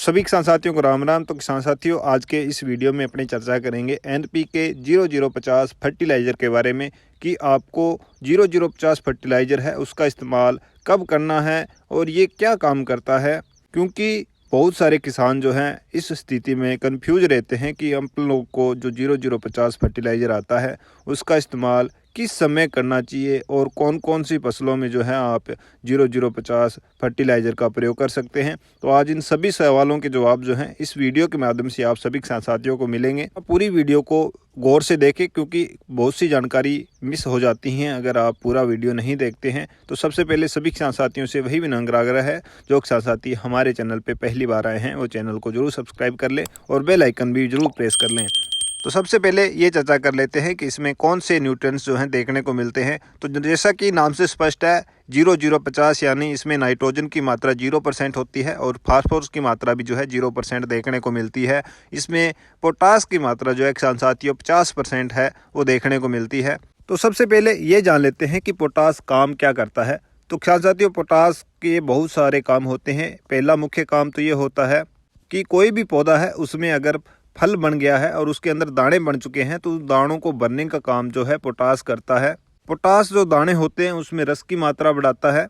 सभी किसान साथियों को राम राम। तो किसान साथियों, आज के इस वीडियो में अपनी चर्चा करेंगे NPK 0050 फर्टिलाइज़र के बारे में कि आपको 0050 फर्टिलाइज़र है उसका इस्तेमाल कब करना है और ये क्या काम करता है। क्योंकि बहुत सारे किसान जो हैं इस स्थिति में कंफ्यूज रहते हैं कि हम लोग को जो 0050 फर्टिलाइज़र आता है उसका इस्तेमाल किस समय करना चाहिए और कौन कौन सी फसलों में जो है आप 0050 फर्टिलाइज़र का प्रयोग कर सकते हैं। तो आज इन सभी सवालों के जवाब जो हैं इस वीडियो के माध्यम से आप सभी किसान साथियों को मिलेंगे। पूरी वीडियो को गौर से देखें क्योंकि बहुत सी जानकारी मिस हो जाती हैं अगर आप पूरा वीडियो नहीं देखते हैं। तो सबसे पहले सभी किसान साथियों से वही विनम्र आग्रह है, जो किसान साथी हमारे चैनल पर पहली बार आए हैं वो चैनल को जरूर सब्सक्राइब कर लें और बेल आइकन भी जरूर प्रेस कर लें। तो सबसे पहले ये चर्चा कर लेते हैं कि इसमें कौन से न्यूट्रिएंट्स जो हैं देखने को मिलते हैं। तो जैसा कि नाम से स्पष्ट है 0050 यानी इसमें नाइट्रोजन की मात्रा 0% होती है और फास्फोरस की मात्रा भी जो है 0% देखने को मिलती है। इसमें पोटास की मात्रा जो है किसान साथियों 50% है वो देखने को मिलती है। तो सबसे पहले ये जान लेते हैं कि पोटास काम क्या करता है। तो किसान साथियों, पोटास के बहुत सारे काम होते हैं। पहला मुख्य काम तो ये होता है कि कोई भी पौधा है उसमें अगर फल बन गया है और उसके अंदर दाने बन चुके हैं तो दानों को भरने का काम जो है पोटास करता है। पोटास जो दाने होते हैं उसमें रस की मात्रा बढ़ाता है,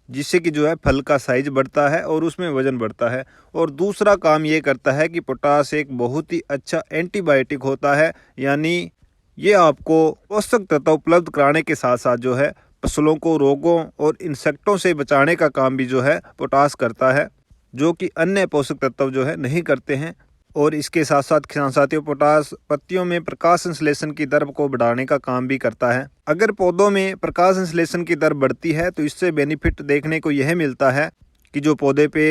जिससे कि जो है फल का साइज बढ़ता है और उसमें वजन बढ़ता है। और दूसरा काम ये करता है कि पोटास एक बहुत ही अच्छा एंटीबायोटिक होता है, यानी ये आपको पोषक तत्व उपलब्ध कराने के साथ साथ जो है फसलों को रोगों और इंसेक्टों से बचाने का काम भी जो है पोटास करता है, जो कि अन्य पोषक तत्व जो है नहीं करते हैं। और इसके साथ साथ किसान साथियों, पोटास पत्तियों में प्रकाश संश्लेषण की दर को बढ़ाने का काम भी करता है। अगर पौधों में प्रकाश संश्लेषण की दर बढ़ती है तो इससे बेनिफिट देखने को यह मिलता है कि जो पौधे पे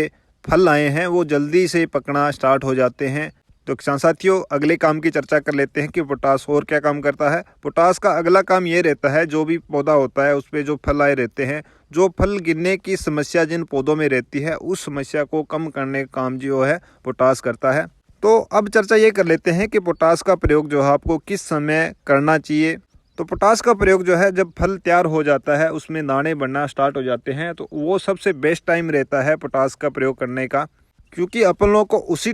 फल आए हैं वो जल्दी से पकना स्टार्ट हो जाते हैं। तो किसान साथियों, अगले काम की चर्चा कर लेते हैं कि पोटास और क्या काम करता है। पोटास का अगला काम ये रहता है, जो भी पौधा होता है उस पर जो फल आए रहते हैं, जो फल गिरने की समस्या जिन पौधों में रहती है उस समस्या को कम करने का काम जो है पोटास करता है। तो अब चर्चा ये कर लेते हैं कि पोटास का प्रयोग जो है आपको किस समय करना चाहिए। तो पोटास का प्रयोग जो है जब फल तैयार हो जाता है, उसमें दाने बनना स्टार्ट हो जाते हैं, तो वो सबसे बेस्ट टाइम रहता है पोटास का प्रयोग करने का। क्योंकि अपन लोगों को उसी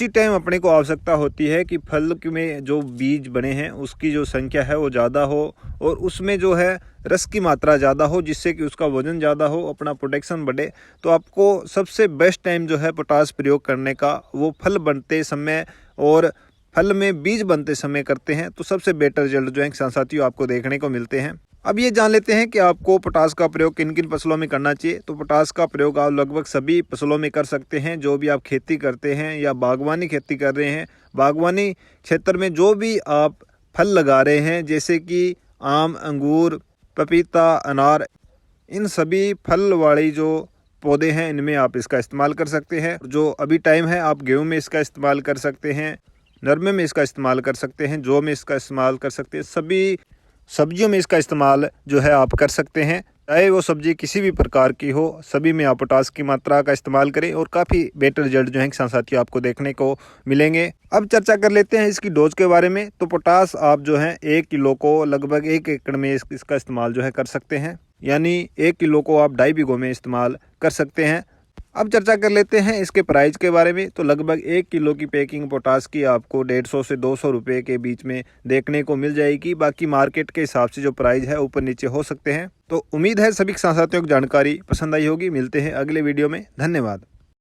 टाइम अपने को आवश्यकता होती है कि फल में जो बीज बने हैं उसकी जो संख्या है वो ज़्यादा हो और उसमें जो है रस की मात्रा ज़्यादा हो, जिससे कि उसका वजन ज़्यादा हो, अपना प्रोडक्शन बढ़े। तो आपको सबसे बेस्ट टाइम जो है पोटास प्रयोग करने का वो फल बनते समय और फल में बीज बनते समय करते हैं। तो सबसे बेटर रिजल्ट जो है किसान साथियों आपको देखने को मिलते हैं। अब ये जान लेते हैं कि आपको पोटास का प्रयोग किन किन फसलों में करना चाहिए। तो पोटास का प्रयोग आप लगभग सभी फसलों में कर सकते हैं, जो भी आप खेती करते हैं या बागवानी खेती कर रहे हैं। बागवानी क्षेत्र में जो भी आप फल लगा रहे हैं, जैसे कि आम, अंगूर, पपीता, अनार, इन सभी फल वाली जो पौधे हैं इनमें आप इसका इस्तेमाल कर सकते हैं। जो अभी टाइम है आप गेहूँ में इसका इस्तेमाल कर सकते हैं, नरमे में इसका इस्तेमाल कर सकते हैं, जौ में इसका इस्तेमाल कर सकते हैं, सभी सब्जियों में इसका इस्तेमाल जो है आप कर सकते हैं। चाहे वो सब्जी किसी भी प्रकार की हो, सभी में आप पोटास की मात्रा का इस्तेमाल करें और काफ़ी बेटर रिजल्ट जो है किसान साथियों आपको देखने को मिलेंगे। अब चर्चा कर लेते हैं इसकी डोज के बारे में। तो पोटास आप जो है 1 किलो को लगभग 1 एकड़ में इसका इस्तेमाल जो है कर सकते हैं, यानी 1 किलो को आप 2.5 बीघों में इस्तेमाल कर सकते हैं। अब चर्चा कर लेते हैं इसके प्राइस के बारे में। तो लगभग 1 किलो की पैकिंग पोटास की आपको 150 से 200 रुपये के बीच में देखने को मिल जाएगी। बाकी मार्केट के हिसाब से जो प्राइस है ऊपर नीचे हो सकते हैं। तो उम्मीद है सभी किसान साथियों को जानकारी पसंद आई होगी। मिलते हैं अगले वीडियो में। धन्यवाद।